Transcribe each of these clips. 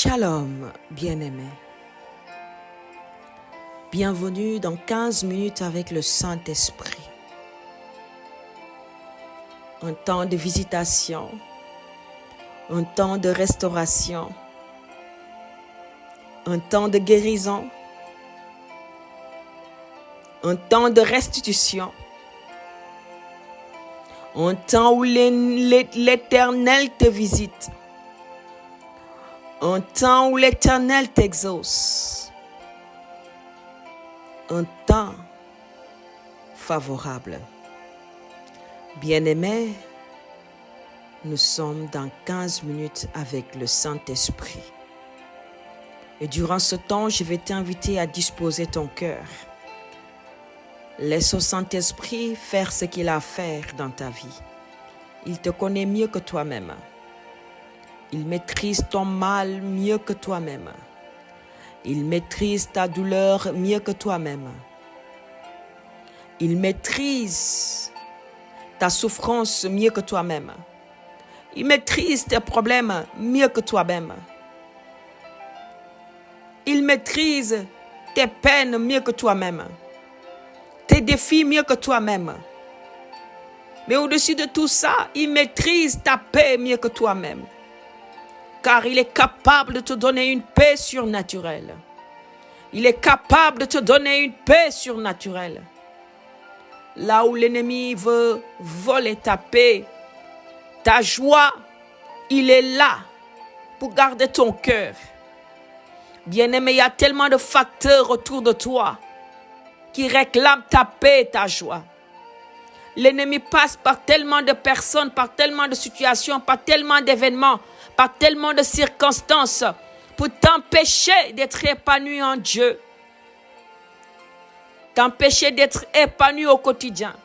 Shalom, bien-aimé. Bienvenue dans 15 minutes avec le Saint-Esprit. Un temps de visitation, un temps de restauration, un temps de guérison, un temps de restitution, un temps où l'Éternel te visite, un temps où l'Éternel t'exauce, un temps favorable. Bien-aimés, nous sommes dans 15 minutes avec le Saint-Esprit. Et durant ce temps, je vais t'inviter à disposer ton cœur. Laisse au Saint-Esprit faire ce qu'il a à faire dans ta vie. Il te connaît mieux que toi-même. Il maîtrise ton mal mieux que toi-même. Il maîtrise ta douleur mieux que toi-même. Il maîtrise ta souffrance mieux que toi-même. Il maîtrise tes problèmes mieux que toi-même. Il maîtrise tes peines mieux que toi-même. Tes défis mieux que toi-même. Mais au-dessus de tout ça, il maîtrise ta paix mieux que toi-même. Car il est capable de te donner une paix surnaturelle. Il est capable de te donner une paix surnaturelle. Là où l'ennemi veut voler ta paix, ta joie, il est là pour garder ton cœur. Bien-aimé, il y a tellement de facteurs autour de toi qui réclament ta paix et ta joie. L'ennemi passe par tellement de personnes, par tellement de situations, par tellement d'événements, par tellement de circonstances pour t'empêcher d'être épanoui en Dieu, t'empêcher d'être épanoui au quotidien.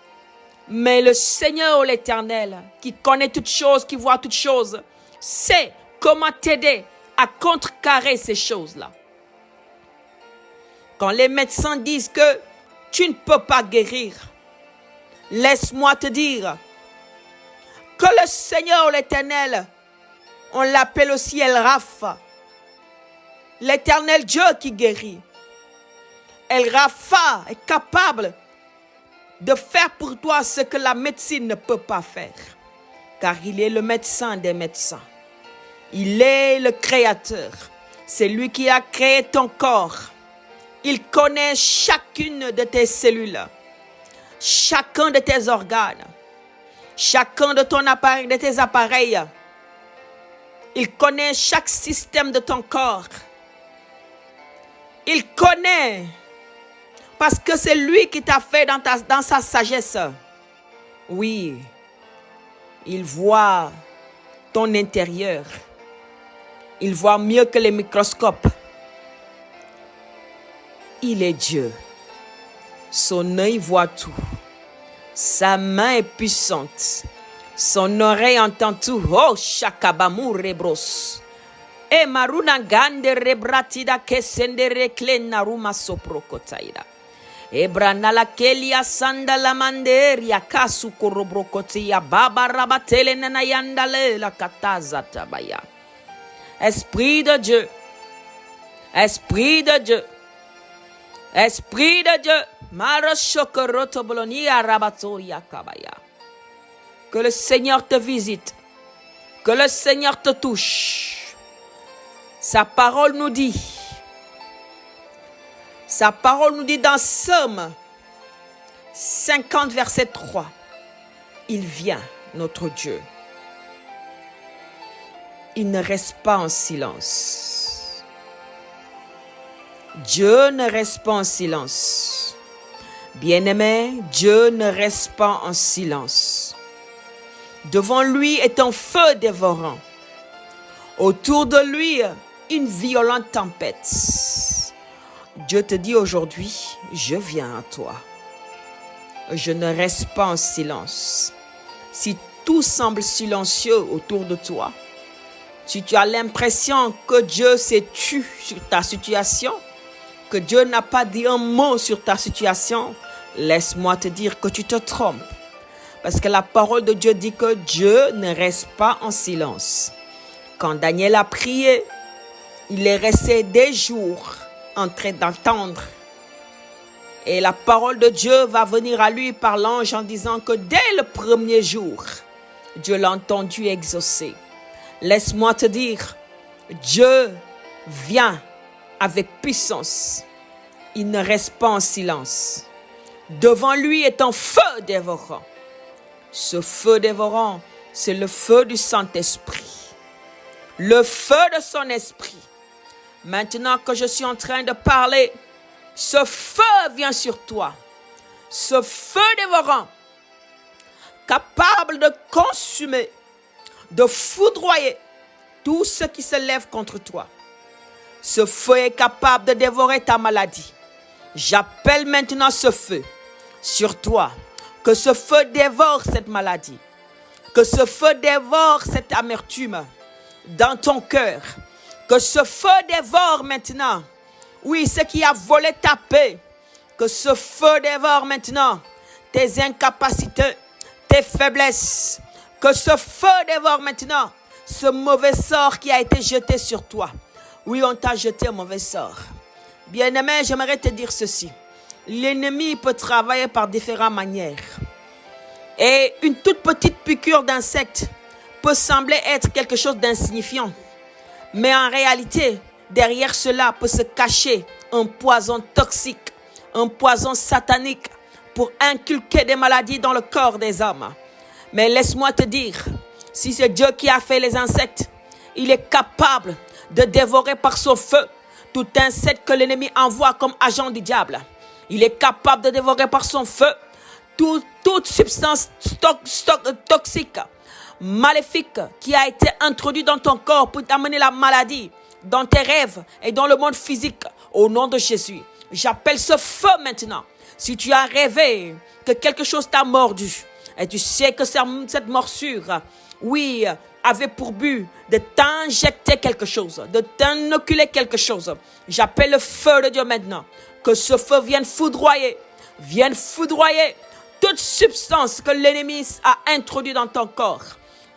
Mais le Seigneur, l'Éternel, qui connaît toutes choses, qui voit toutes choses, sait comment t'aider à contrecarrer ces choses-là. Quand les médecins disent que tu ne peux pas guérir, laisse-moi te dire que le Seigneur, l'Éternel, on l'appelle aussi El Rapha, l'Éternel Dieu qui guérit. El Rapha est capable de faire pour toi ce que la médecine ne peut pas faire. Car il est le médecin des médecins. Il est le créateur. C'est lui qui a créé ton corps. Il connaît chacune de tes cellules, chacun de tes organes, chacun de tes appareils. Il connaît chaque système de ton corps. Il connaît parce que c'est lui qui t'a fait dans sa sagesse. Oui, il voit ton intérieur. Il voit mieux que les microscopes. Il est Dieu. Son œil voit tout. Sa main est puissante. Son oreille entend tout. Oh, shakabamu rebros. E maruna gande rebratida kesende reklena ruma soprokotaida. Ebra nala kelia sanda la manderia kasu korobrokotia baba rabatele nanayandale la kataza tabaya. Esprit de Dieu. Esprit de Dieu. Esprit de Dieu. Marashokoroto bolonia rabatoria kabaya. Que le Seigneur te visite. Que le Seigneur te touche. Sa parole nous dit dans Somme 50, verset 3, il vient, notre Dieu. Il ne reste pas en silence. Dieu ne reste pas en silence. Bien-aimé, Dieu ne reste pas en silence. Devant lui est un feu dévorant. Autour de lui, une violente tempête. Dieu te dit aujourd'hui, je viens à toi. Je ne reste pas en silence. Si tout semble silencieux autour de toi, si tu as l'impression que Dieu s'est tu sur ta situation, que Dieu n'a pas dit un mot sur ta situation, laisse-moi te dire que tu te trompes. Parce que la parole de Dieu dit que Dieu ne reste pas en silence. Quand Daniel a prié, Il est resté des jours en train d'entendre. Et la parole de Dieu va venir à lui par l'ange en disant que dès le premier jour, Dieu l'a entendu exaucer. Laisse-moi te dire, Dieu vient avec puissance. Il ne reste pas en silence. Devant lui est un feu dévorant. Ce feu dévorant, c'est le feu du Saint-Esprit. Le feu de son esprit. Maintenant que je suis en train de parler, ce feu vient sur toi. Ce feu dévorant, capable de consumer, de foudroyer tout ce qui se lève contre toi. Ce feu est capable de dévorer ta maladie. J'appelle maintenant ce feu sur toi. Que ce feu dévore cette maladie. Que ce feu dévore cette amertume dans ton cœur. Que ce feu dévore maintenant, oui, ce qui a volé ta paix. Que ce feu dévore maintenant tes incapacités, tes faiblesses. Que ce feu dévore maintenant ce mauvais sort qui a été jeté sur toi. Oui, on t'a jeté un mauvais sort. Bien-aimé, j'aimerais te dire ceci. L'ennemi peut travailler par différentes manières. Et une toute petite piqûre d'insecte peut sembler être quelque chose d'insignifiant. Mais en réalité, derrière cela peut se cacher un poison toxique, un poison satanique pour inculquer des maladies dans le corps des hommes. Mais laisse-moi te dire, si c'est Dieu qui a fait les insectes, il est capable de dévorer par son feu tout insecte que l'ennemi envoie comme agent du diable. Il est capable de dévorer par son feu toute substance toxique, maléfique qui a été introduite dans ton corps pour t'amener la maladie, dans tes rêves et dans le monde physique. Au nom de Jésus, j'appelle ce feu maintenant. Si tu as rêvé que quelque chose t'a mordu et tu sais que cette morsure, oui, avait pour but de t'injecter quelque chose, de t'inoculer quelque chose. J'appelle le feu de Dieu maintenant. Que ce feu vienne foudroyer toute substance que l'ennemi a introduite dans ton corps.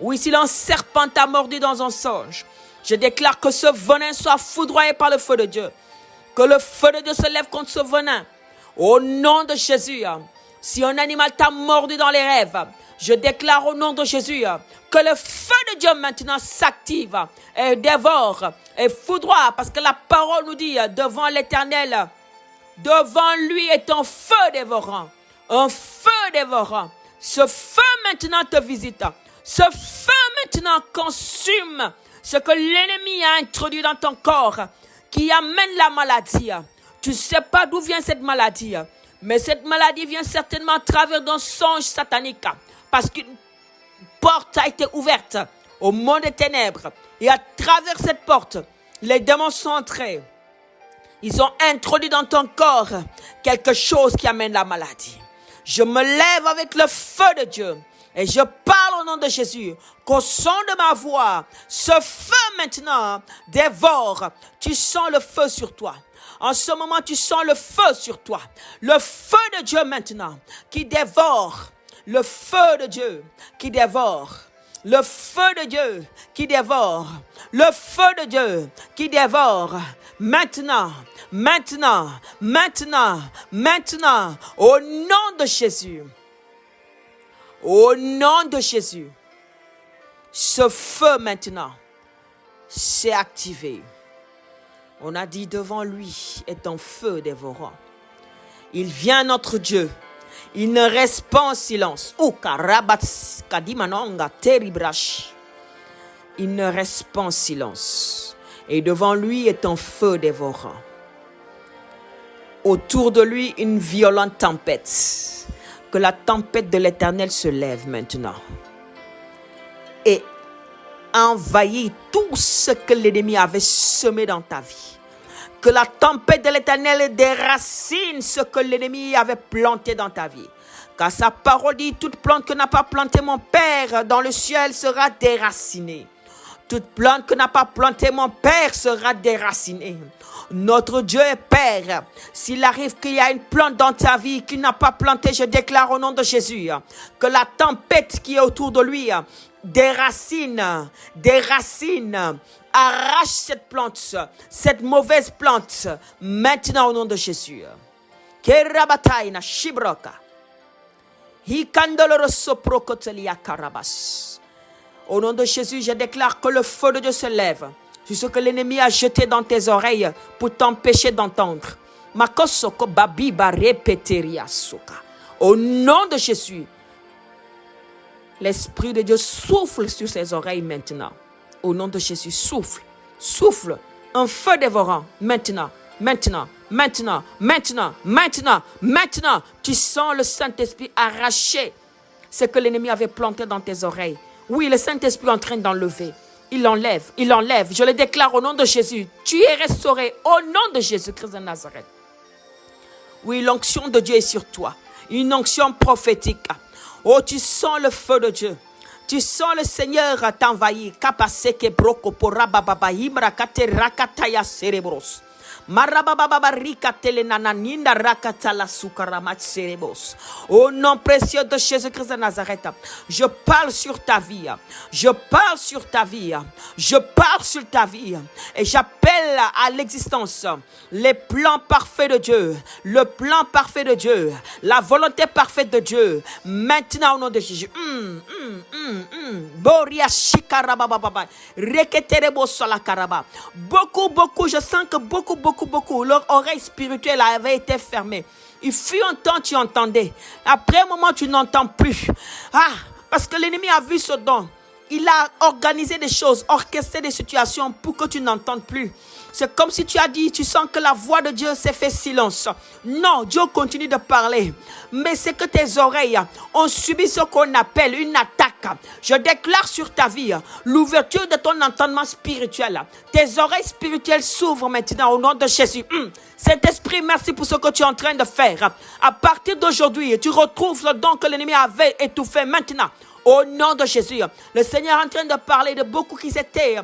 Oui, si un serpent t'a mordu dans un songe, je déclare que ce venin soit foudroyé par le feu de Dieu. Que le feu de Dieu se lève contre ce venin. Au nom de Jésus, si un animal t'a mordu dans les rêves, je déclare au nom de Jésus que le feu de Dieu maintenant s'active et dévore et foudroie, parce que la parole nous dit devant l'Éternel, devant lui est un feu dévorant. Un feu dévorant. Ce feu maintenant te visite. Ce feu maintenant consume ce que l'ennemi a introduit dans ton corps, qui amène la maladie. Tu ne sais pas d'où vient cette maladie, mais cette maladie vient certainement à travers d'un songe satanique, parce qu'une porte a été ouverte au monde des ténèbres, et à travers cette porte, les démons sont entrés. Ils ont introduit dans ton corps quelque chose qui amène la maladie. Je me lève avec le feu de Dieu et je parle au nom de Jésus qu'au son de ma voix, ce feu maintenant dévore. Tu sens le feu sur toi. En ce moment, tu sens le feu sur toi. Le feu de Dieu maintenant qui dévore. Le feu de Dieu qui dévore. Le feu de Dieu qui dévore. Le feu de Dieu qui dévore. Maintenant, au nom de Jésus. Au nom de Jésus. Ce feu maintenant s'est activé. On a dit devant lui est un feu dévorant. Il vient notre Dieu. Il ne reste pas en silence. Il ne reste pas en silence. Et devant lui est un feu dévorant. Autour de lui, une violente tempête. Que la tempête de l'Éternel se lève maintenant. Et envahit tout ce que l'ennemi avait semé dans ta vie. Que la tempête de l'Éternel déracine ce que l'ennemi avait planté dans ta vie. Car sa parole dit, toute plante que n'a pas plantée mon Père dans le ciel sera déracinée. Toute plante que n'a pas plantée mon Père sera déracinée. Notre Dieu est Père. S'il arrive qu'il y a une plante dans ta vie qu'il n'a pas plantée, je déclare au nom de Jésus que la tempête qui est autour de lui des racines, des racines. Arrache cette plante, cette mauvaise plante, maintenant au nom de Jésus. Kerabataina shibroka. Au nom de Jésus, je déclare que le feu de Dieu se lève sur ce que l'ennemi a jeté dans tes oreilles pour t'empêcher d'entendre. Au nom de Jésus, l'Esprit de Dieu souffle sur ses oreilles maintenant. Au nom de Jésus, souffle, souffle, un feu dévorant maintenant. Maintenant, maintenant, maintenant, maintenant, maintenant, tu sens le Saint-Esprit arracher ce que l'ennemi avait planté dans tes oreilles. Oui, le Saint-Esprit est en train d'enlever. Il enlève, il enlève. Je le déclare au nom de Jésus. Tu es restauré au nom de Jésus-Christ de Nazareth. Oui, l'onction de Dieu est sur toi. Une onction prophétique. Oh, tu sens le feu de Dieu. Tu sens le Seigneur t'envahir. Kapaseke broko porababa himra kate rakataya cerebros. Au nom précieux de Jésus-Christ de Nazareth, je parle sur ta vie, je parle sur ta vie, je parle sur ta vie et j'appelle à l'existence les plans parfaits de Dieu, le plan parfait de Dieu, la volonté parfaite de Dieu, maintenant au nom de Jésus. Beaucoup, je sens que beaucoup, leur oreille spirituelle avait été fermée. Il fut un temps, tu entendais. Après un moment, tu n'entends plus. Parce que l'ennemi a vu ce don. Il a organisé des choses, orchestré des situations pour que tu n'entendes plus. C'est comme si tu as dit, tu sens que la voix de Dieu s'est fait silence. Non, Dieu continue de parler. Mais c'est que tes oreilles ont subi ce qu'on appelle une attaque. Je déclare sur ta vie l'ouverture de ton entendement spirituel. Tes oreilles spirituelles s'ouvrent maintenant au nom de Jésus. Saint-Esprit, merci pour ce que tu es en train de faire. À partir d'aujourd'hui, tu retrouves le don que l'ennemi avait étouffé maintenant. Au nom de Jésus, le Seigneur est en train de parler de beaucoup qui s'étaient.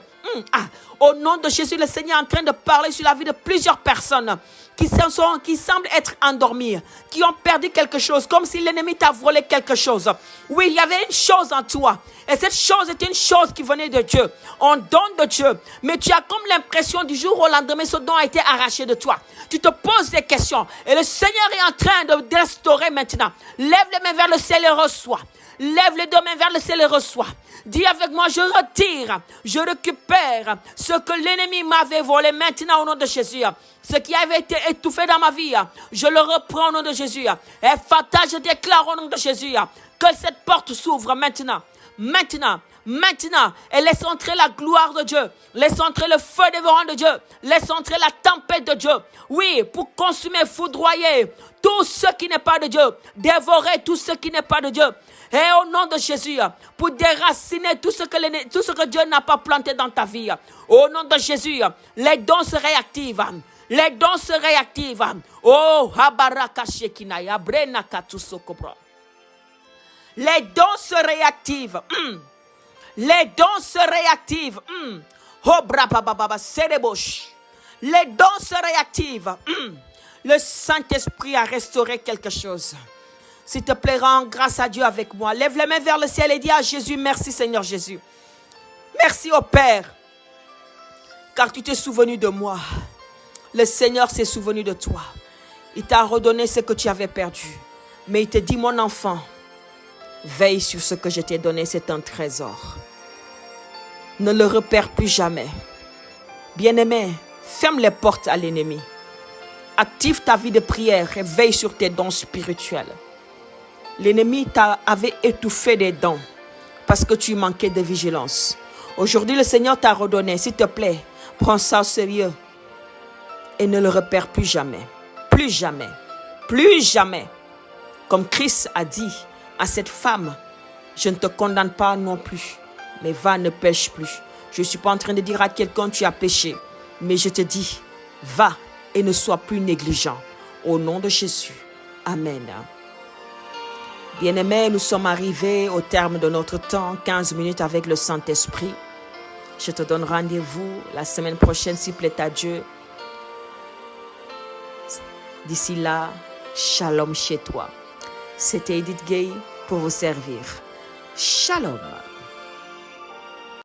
Au nom de Jésus, le Seigneur est en train de parler sur la vie de plusieurs personnes qui semblent être endormies, qui ont perdu quelque chose, comme si l'ennemi t'a volé quelque chose. Oui, il y avait une chose en toi. Et cette chose est une chose qui venait de Dieu, un don de Dieu. Mais tu as comme l'impression du jour au lendemain, ce don a été arraché de toi. Tu te poses des questions. Et le Seigneur est en train de restaurer maintenant. Lève les mains vers le ciel et reçois. Lève les deux mains vers le ciel et reçois. Dis avec moi, je retire, je récupère ce que l'ennemi m'avait volé maintenant au nom de Jésus. Ce qui avait été étouffé dans ma vie, je le reprends au nom de Jésus. Et Fata, je déclare au nom de Jésus que cette porte s'ouvre maintenant. Maintenant, et laisse entrer la gloire de Dieu, laisse entrer le feu dévorant de Dieu, laisse entrer la tempête de Dieu, oui, pour consumer, foudroyer tout ce qui n'est pas de Dieu, dévorer tout ce qui n'est pas de Dieu, et au nom de Jésus, pour déraciner tout ce que Dieu n'a pas planté dans ta vie, au nom de Jésus, les dons se réactivent. Les dons se réactivent. Oh, habaraka shekinaya, brena katusokobra. Les dons se réactivent. Les dons se réactivent. Oh, brabababa, serebosh. Les dons se réactivent. Le Saint-Esprit a restauré quelque chose. S'il te plaît, rends grâce à Dieu avec moi. Lève les mains vers le ciel et dis à Jésus, merci Seigneur Jésus. Merci au Père, car tu t'es souvenu de moi. Le Seigneur s'est souvenu de toi. Il t'a redonné ce que tu avais perdu. Mais il te dit, mon enfant, veille sur ce que je t'ai donné, c'est un trésor. Ne le repère plus jamais. Bien-aimé, ferme les portes à l'ennemi. Active ta vie de prière et veille sur tes dons spirituels. L'ennemi t'avait étouffé des dons parce que tu manquais de vigilance. Aujourd'hui, le Seigneur t'a redonné. S'il te plaît, prends ça au sérieux et ne le repère plus jamais. Plus jamais. Plus jamais. Comme Christ a dit à cette femme, je ne te condamne pas non plus, mais va, ne pêche plus. Je ne suis pas en train de dire à quelqu'un tu as péché, mais je te dis, va et ne sois plus négligent. Au nom de Jésus. Amen. Bien-aimés, nous sommes arrivés au terme de notre temps, 15 minutes avec le Saint-Esprit. Je te donne rendez-vous la semaine prochaine, s'il plaît à Dieu. D'ici là, shalom chez toi. C'était Edith Gay pour vous servir. Shalom.